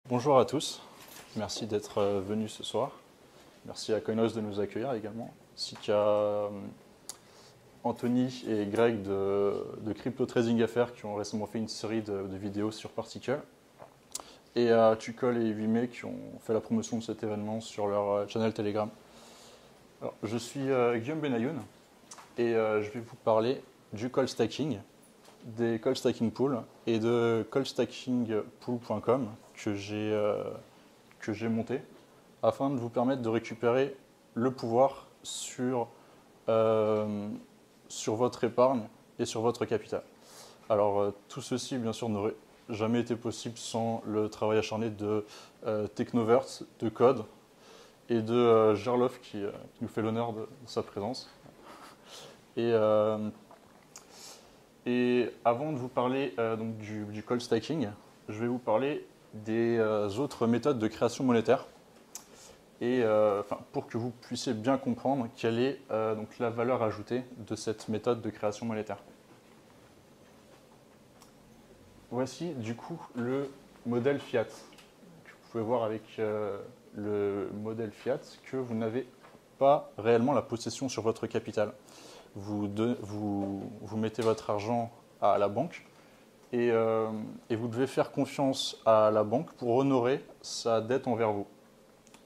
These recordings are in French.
Bonjour à tous, merci d'être venus ce soir. Merci à Coinhouse de nous accueillir également, ainsi qu'à Anthony et Greg de Crypto Trading FR qui ont récemment fait une série de vidéos sur Particle, et à Tucol et Vimé qui ont fait la promotion de cet événement sur leur channel Telegram. Alors, je suis Guillaume Benayoun et je vais vous parler du cold stacking, des cold stacking pools et de coldstackingpool.com que j'ai monté afin de vous permettre de récupérer le pouvoir sur votre épargne et sur votre capital. Alors tout ceci bien sûr n'aurait jamais été possible sans le travail acharné de Technovert, de Code et de Gerloff qui nous fait l'honneur de sa présence. Et avant de vous parler donc du cold stacking, je vais vous parler des autres méthodes de création monétaire et pour que vous puissiez bien comprendre quelle est donc la valeur ajoutée de cette méthode de création monétaire. Voici du coup le modèle fiat. Vous pouvez voir avec le modèle fiat que vous n'avez pas réellement la possession sur votre capital. Vous mettez votre argent à la banque et vous devez faire confiance à la banque pour honorer sa dette envers vous.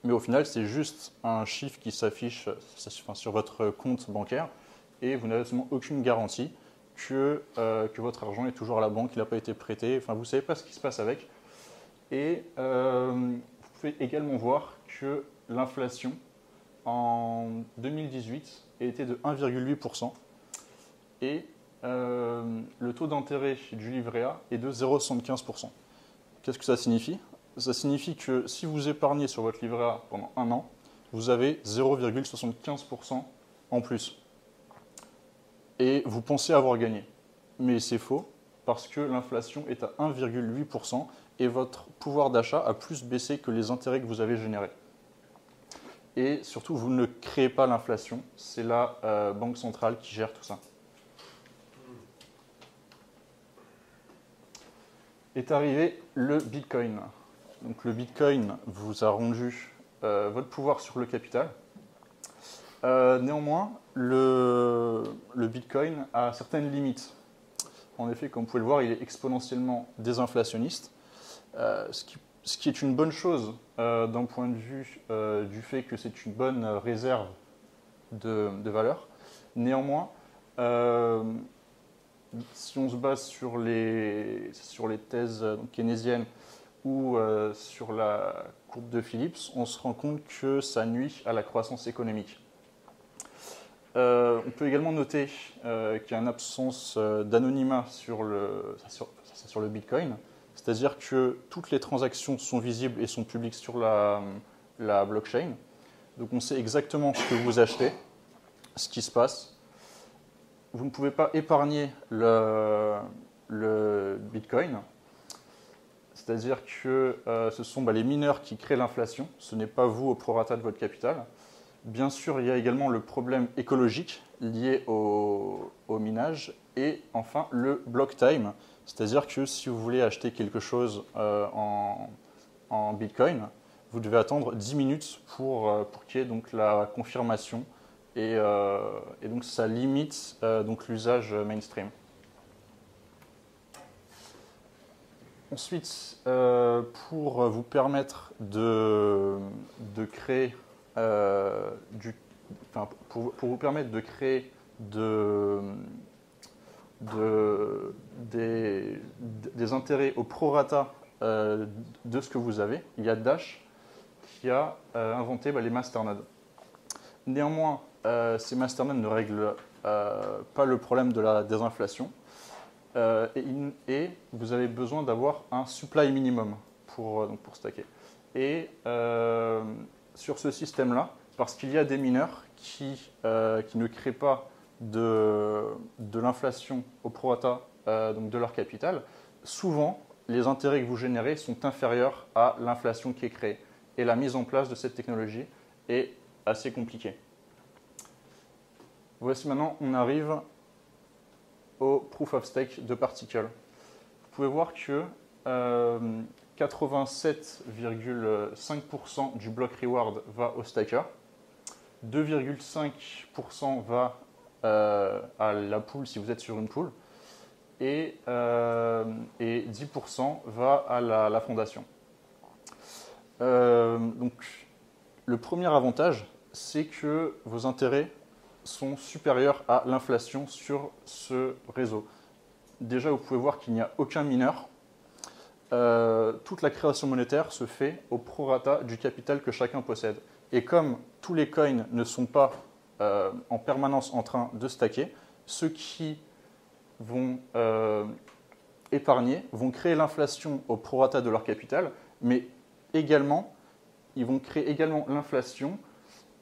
Mais au final, c'est juste un chiffre qui s'affiche sur votre compte bancaire et vous n'avez absolument aucune garantie que votre argent est toujours à la banque, il n'a pas été prêté, enfin vous ne savez pas ce qui se passe avec. Et vous pouvez également voir que l'inflation en 2018 était de 1,8% et le taux d'intérêt du livret A est de 0,75%. Qu'est-ce que ça signifie? Ça signifie que si vous épargnez sur votre livret A pendant un an, vous avez 0,75% en plus. Et vous pensez avoir gagné. Mais c'est faux, parce que l'inflation est à 1,8% et votre pouvoir d'achat a plus baissé que les intérêts que vous avez générés. Et surtout, vous ne créez pas l'inflation, c'est la banque centrale qui gère tout ça. Est arrivé le Bitcoin. Donc le Bitcoin vous a rendu votre pouvoir sur le capital. Néanmoins, le Bitcoin a certaines limites. En effet, comme vous pouvez le voir, il est exponentiellement désinflationniste, ce qui est une bonne chose d'un point de vue du fait que c'est une bonne réserve de valeur. Néanmoins, si on se base sur les thèses keynésiennes ou sur la courbe de Phillips, on se rend compte que ça nuit à la croissance économique. On peut également noter qu'il y a une absence d'anonymat sur le Bitcoin, c'est-à-dire que toutes les transactions sont visibles et sont publiques sur la blockchain. Donc on sait exactement ce que vous achetez, ce qui se passe. Vous ne pouvez pas épargner le Bitcoin, c'est-à-dire que ce sont les mineurs qui créent l'inflation, ce n'est pas vous au prorata de votre capital. Bien sûr, il y a également le problème écologique lié au minage et enfin le block time, c'est-à-dire que si vous voulez acheter quelque chose en Bitcoin, vous devez attendre 10 minutes pour qu'il y ait donc la confirmation et donc ça limite donc l'usage mainstream. Ensuite, pour vous permettre de créer pour vous permettre de créer des intérêts au prorata de ce que vous avez, il y a Dash qui a inventé les masternodes. Néanmoins, ces masternodes ne règlent pas le problème de la désinflation et vous avez besoin d'avoir un supply minimum pour stacker. Et sur ce système-là, parce qu'il y a des mineurs qui ne créent pas de l'inflation au prorata de leur capital, souvent les intérêts que vous générez sont inférieurs à l'inflation qui est créée. Et la mise en place de cette technologie est assez compliquée. Voici maintenant, on arrive au Proof of Stake de Particle. Vous pouvez voir que 87,5% du block reward va au stacker, 2,5% va à la pool si vous êtes sur une pool, et 10% va à la fondation. Donc, le premier avantage, c'est que vos intérêts sont supérieurs à l'inflation sur ce réseau. Déjà, vous pouvez voir qu'il n'y a aucun mineur. Toute la création monétaire se fait au prorata du capital que chacun possède. Et comme tous les coins ne sont pas en permanence en train de stacker, ceux qui vont épargner vont créer l'inflation au prorata de leur capital, mais également, ils vont créer également l'inflation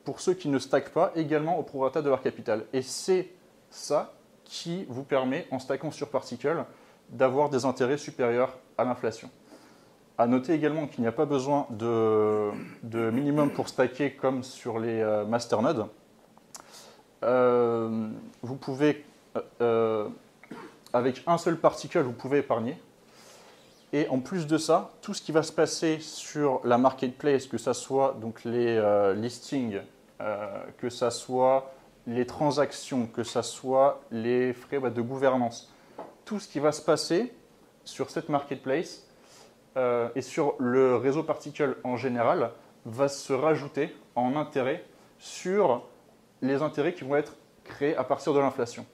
pour ceux qui ne stackent pas, également au prorata de leur capital. Et c'est ça qui vous permet, en stackant sur Particle, d'avoir des intérêts supérieurs à l'inflation. À noter également qu'il n'y a pas besoin de minimum pour stacker comme sur les masternodes. Vous pouvez, avec un seul particle, vous pouvez épargner. Et en plus de ça, tout ce qui va se passer sur la marketplace, que ce soit donc les listings, que ce soit les transactions, que ce soit les frais de gouvernance, tout ce qui va se passer sur cette marketplace et sur le réseau Particle en général va se rajouter en intérêt sur les intérêts qui vont être créés à partir de l'inflation.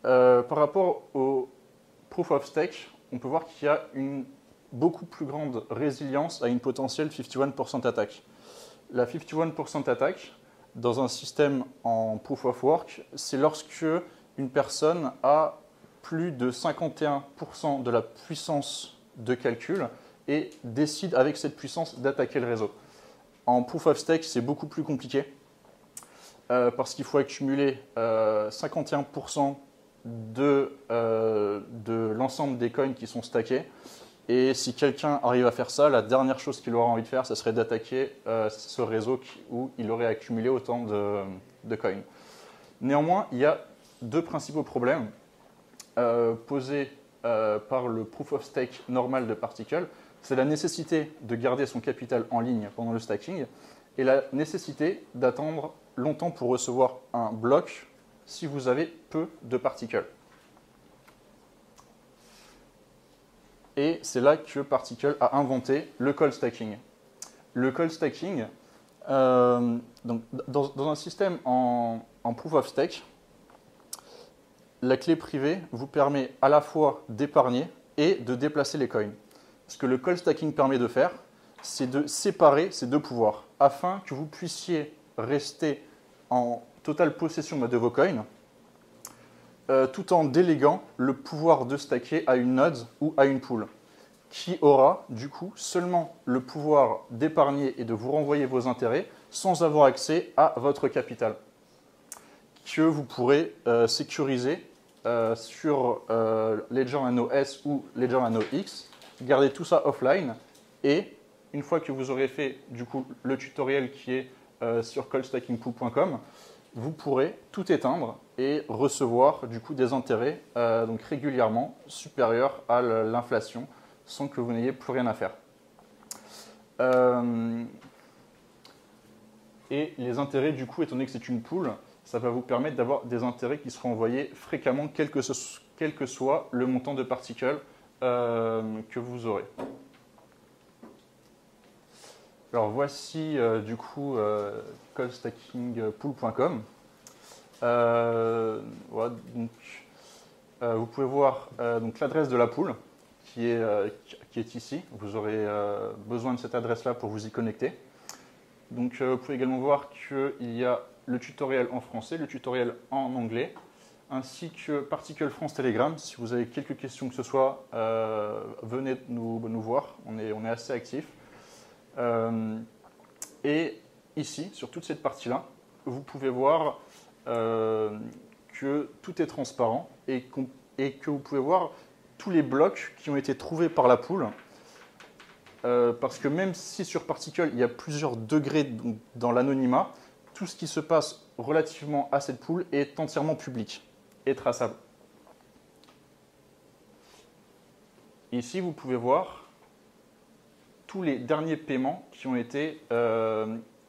Par rapport au Proof of Stake, on peut voir qu'il y a une beaucoup plus grande résilience à une potentielle 51% attaque. La 51% attaque, dans un système en Proof of Work, c'est lorsque une personne a plus de 51% de la puissance de calcul et décide avec cette puissance d'attaquer le réseau. En Proof of Stake, c'est beaucoup plus compliqué parce qu'il faut accumuler 51% de l'ensemble des coins qui sont stackés. Et si quelqu'un arrive à faire ça, la dernière chose qu'il aura envie de faire, ce serait d'attaquer ce réseau où il aurait accumulé autant de coins. Néanmoins, il y a deux principaux problèmes posés par le Proof of Stake normal de Particle. C'est la nécessité de garder son capital en ligne pendant le stacking et la nécessité d'attendre longtemps pour recevoir un bloc si vous avez peu de particules. Et c'est là que Particle a inventé le cold stacking. Le cold stacking, donc dans un système en Proof of Stake, la clé privée vous permet à la fois d'épargner et de déplacer les coins. Ce que le cold stacking permet de faire, c'est de séparer ces deux pouvoirs afin que vous puissiez rester en totale possession de vos coins tout en déléguant le pouvoir de stacker à une node ou à une pool qui aura du coup seulement le pouvoir d'épargner et de vous renvoyer vos intérêts sans avoir accès à votre capital que vous pourrez sécuriser sur Ledger Nano S ou Ledger Nano X, garder tout ça offline et une fois que vous aurez fait du coup le tutoriel qui est sur coldstackingpool.com, vous pourrez tout éteindre et recevoir du coup des intérêts donc régulièrement supérieurs à l'inflation sans que vous n'ayez plus rien à faire. Et les intérêts du coup, étant donné que c'est une pool, ça va vous permettre d'avoir des intérêts qui seront envoyés fréquemment quel que soit le montant de particules que vous aurez. Alors voici du coup coldstackingpool.com. Voilà, vous pouvez voir donc l'adresse de la pool qui est ici. Vous aurez besoin de cette adresse-là pour vous y connecter. Donc vous pouvez également voir qu'il y a le tutoriel en français, le tutoriel en anglais, ainsi que Particle France Telegram. Si vous avez quelques questions que ce soit, venez nous voir, on est assez actifs. Et ici, sur toute cette partie-là, vous pouvez voir que tout est transparent et que vous pouvez voir tous les blocs qui ont été trouvés par la pool. Parce que même si sur Particle, il y a plusieurs degrés dans l'anonymat, tout ce qui se passe relativement à cette pool est entièrement public et traçable. Ici, vous pouvez voir tous les derniers paiements qui ont été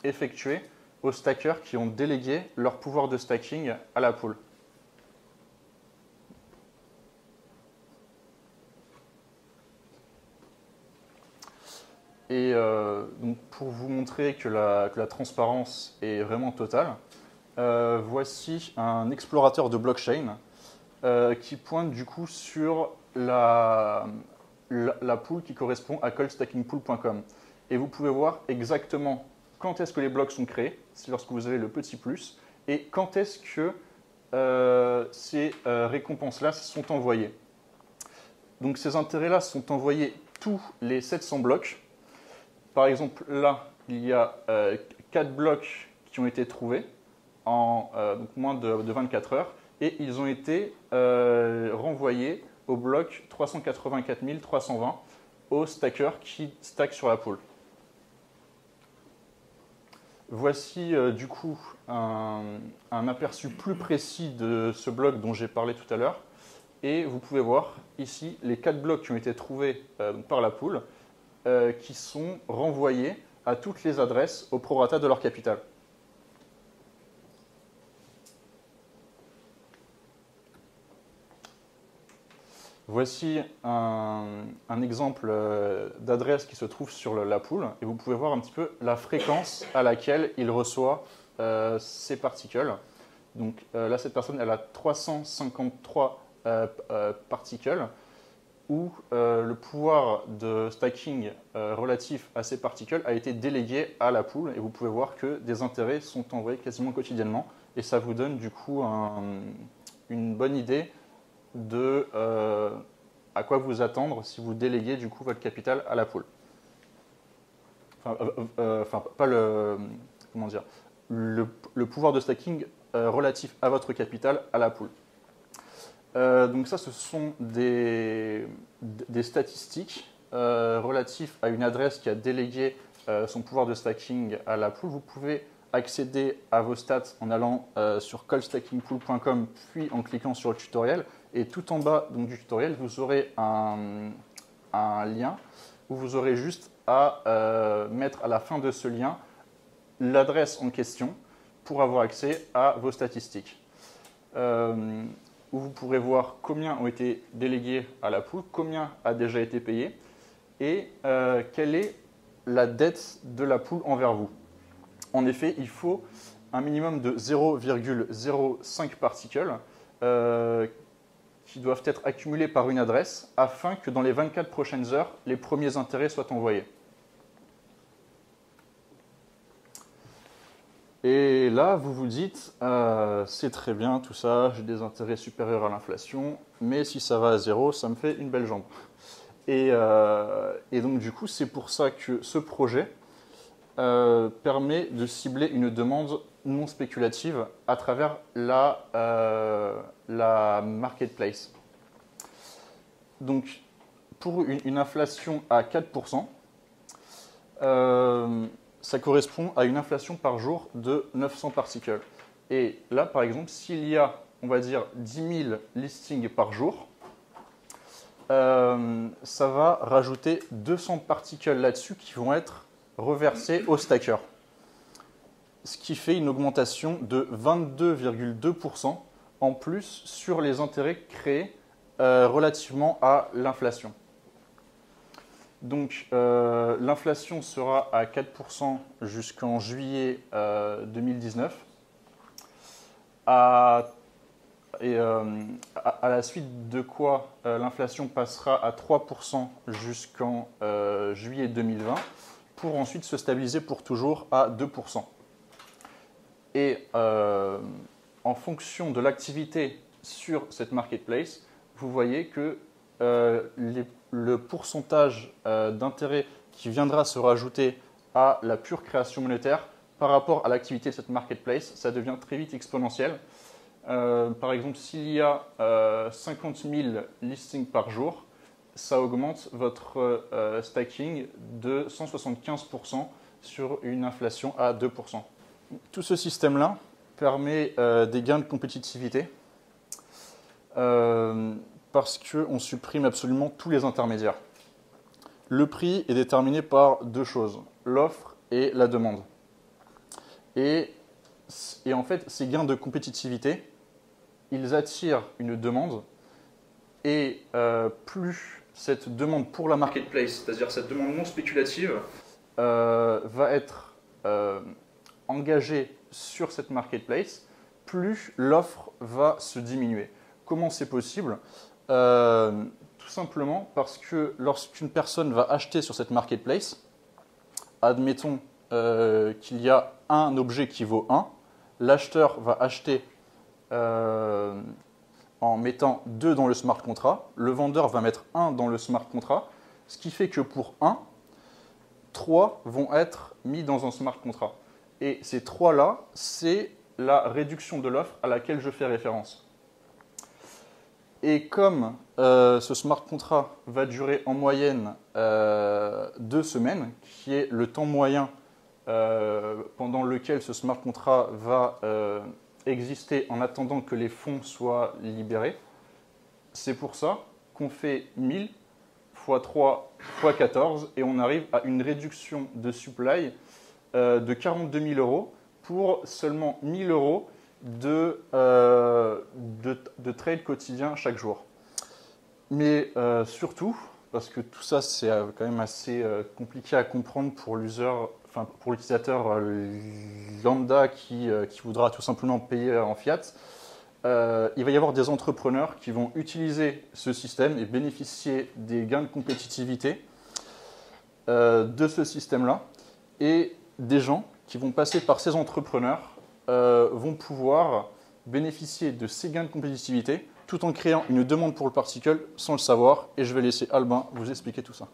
effectués aux stackers qui ont délégué leur pouvoir de stacking à la pool. Et donc pour vous montrer que la transparence est vraiment totale, voici un explorateur de blockchain qui pointe du coup sur la pool qui correspond à coldstackingpool.com. Et vous pouvez voir exactement quand est-ce que les blocs sont créés, c'est lorsque vous avez le petit plus, et quand est-ce que ces récompenses-là sont envoyées. Donc ces intérêts-là sont envoyés tous les 700 blocs. Par exemple, là, il y a 4 blocs qui ont été trouvés en donc moins de 24 heures et ils ont été renvoyés au bloc 384 320 aux stackers qui stackent sur la pool. Voici du coup un aperçu plus précis de ce bloc dont j'ai parlé tout à l'heure. Et vous pouvez voir ici les 4 blocs qui ont été trouvés par la pool qui sont renvoyés à toutes les adresses au prorata de leur capital. Voici un exemple d'adresse qui se trouve sur la pool et vous pouvez voir un petit peu la fréquence à laquelle il reçoit ces particules. Donc là, cette personne, elle a 353 particules où le pouvoir de stacking relatif à ces particules a été délégué à la pool et vous pouvez voir que des intérêts sont envoyés quasiment quotidiennement et ça vous donne du coup une bonne idée de à quoi vous attendre si vous déléguez du coup votre capital à la pool. Enfin pas le comment dire le pouvoir de stacking relatif à votre capital à la pool. Donc ça, ce sont des statistiques relatives à une adresse qui a délégué son pouvoir de stacking à la pool. Vous pouvez accéder à vos stats en allant sur coldstackingpool.com puis en cliquant sur le tutoriel. Et tout en bas donc, du tutoriel, vous aurez un lien où vous aurez juste à mettre à la fin de ce lien l'adresse en question pour avoir accès à vos statistiques. Où vous pourrez voir combien ont été délégués à la pool, combien a déjà été payé et quelle est la dette de la pool envers vous. En effet, il faut un minimum de 0,05 particules qui doivent être accumulées par une adresse afin que dans les 24 prochaines heures, les premiers intérêts soient envoyés. Et là, vous vous dites, c'est très bien tout ça, j'ai des intérêts supérieurs à l'inflation, mais si ça va à zéro, ça me fait une belle jambe. Et donc du coup, c'est pour ça que ce projet permet de cibler une demande non spéculative à travers la marketplace. Donc, pour une inflation à 4%, ça correspond à une inflation par jour de 900 particules. Et là, par exemple, s'il y a, on va dire, 10 000 listings par jour, ça va rajouter 200 particules là-dessus qui vont être reversées au stacker. Ce qui fait une augmentation de 22,2% en plus sur les intérêts créés relativement à l'inflation. Donc l'inflation sera à 4% jusqu'en juillet 2019. À la suite de quoi l'inflation passera à 3% jusqu'en juillet 2020 pour ensuite se stabiliser pour toujours à 2%. Et en fonction de l'activité sur cette marketplace, vous voyez que le pourcentage d'intérêt qui viendra se rajouter à la pure création monétaire par rapport à l'activité de cette marketplace, ça devient très vite exponentiel. Par exemple, s'il y a 50 000 listings par jour, ça augmente votre stacking de 175% sur une inflation à 2%. Tout ce système-là permet des gains de compétitivité parce qu'on supprime absolument tous les intermédiaires. Le prix est déterminé par deux choses, l'offre et la demande. Et en fait, ces gains de compétitivité, ils attirent une demande et plus cette demande pour la marketplace, c'est-à-dire cette demande non spéculative, va être engagée sur cette marketplace, plus l'offre va se diminuer. Comment c'est possible ? Tout simplement parce que lorsqu'une personne va acheter sur cette marketplace, admettons qu'il y a un objet qui vaut 1, l'acheteur va acheter en mettant 2 dans le smart contract, le vendeur va mettre 1 dans le smart contract, ce qui fait que pour 1, 3 vont être mis dans un smart contract. Et ces 3-là, c'est la réduction de l'offre à laquelle je fais référence. Et comme ce smart contract va durer en moyenne 2 semaines, qui est le temps moyen pendant lequel ce smart contract va exister en attendant que les fonds soient libérés, c'est pour ça qu'on fait 1000 x 3 x 14 et on arrive à une réduction de supply de 42 000 euros pour seulement 1000 euros de trade quotidien chaque jour. Mais surtout, parce que tout ça c'est quand même assez compliqué à comprendre pour l'utilisateur lambda qui voudra tout simplement payer en fiat, il va y avoir des entrepreneurs qui vont utiliser ce système et bénéficier des gains de compétitivité de ce système-là. Et des gens qui vont passer par ces entrepreneurs vont pouvoir bénéficier de ces gains de compétitivité tout en créant une demande pour le particle sans le savoir. Et je vais laisser Albin vous expliquer tout ça.